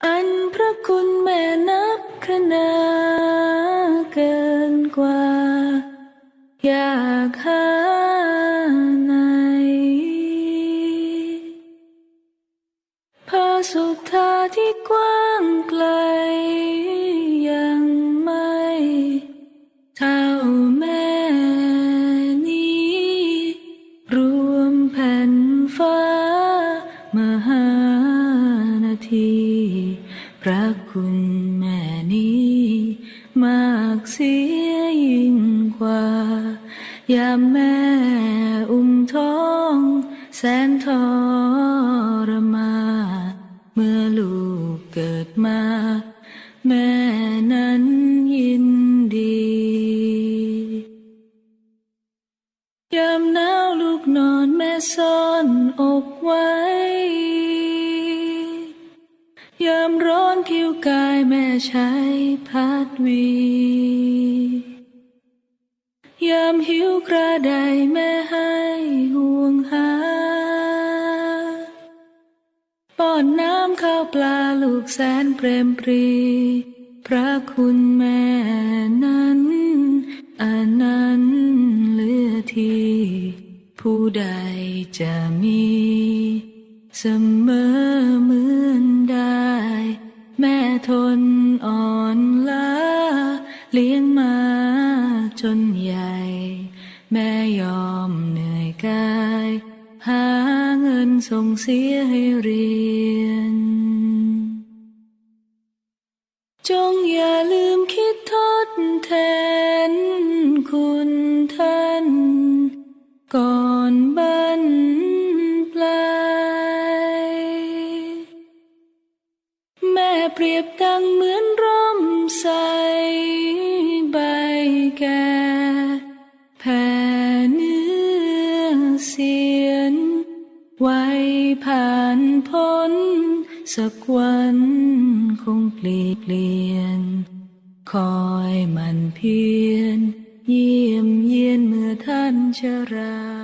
อันพระคุณแม่นับคะนาเกินกว่าอยากหาไหนพระสุธาที่กว้างไกลยังไม่เท่าแม่นี้รวมแผ่นฟ้ามหานาทีพระคุณแม่นี้มากเสียยิ่งกว่ายามแม่อุ้มท้องแสนทรมานเมื่อลูกเกิดมาแม่นั้นยินดียามหนาวลูกนอนแม่ซ่อนอกไว้ยามร้อนผิวกายแม่ใช้พัดวียามหิวกระไดแม่ให้ห่วงหาป้อนน้ำข้าวปลาลูกแสนเปรมปรีพระคุณแม่นั้นอันนั้นเหลือที่ผู้ใดจะมีเสมอเหมือนได้แม่ทนอ่อนล้าเลี้ยงมาจนใหญ่แม่ยอมเหนื่อยกายหาเงินส่งเสียให้เรียนจงอย่าลืมคิดทดแทนคุณท่านก่อนบรรปลายแม่เปรียบดังเหมือนร่มใสใบแก่แผ่เนื้อเสียนไว้ผ่านพ้นสักวันคงเปลี่ยนคอยมันเพียรเยี่ยมเยียนเมื่อท่านชรา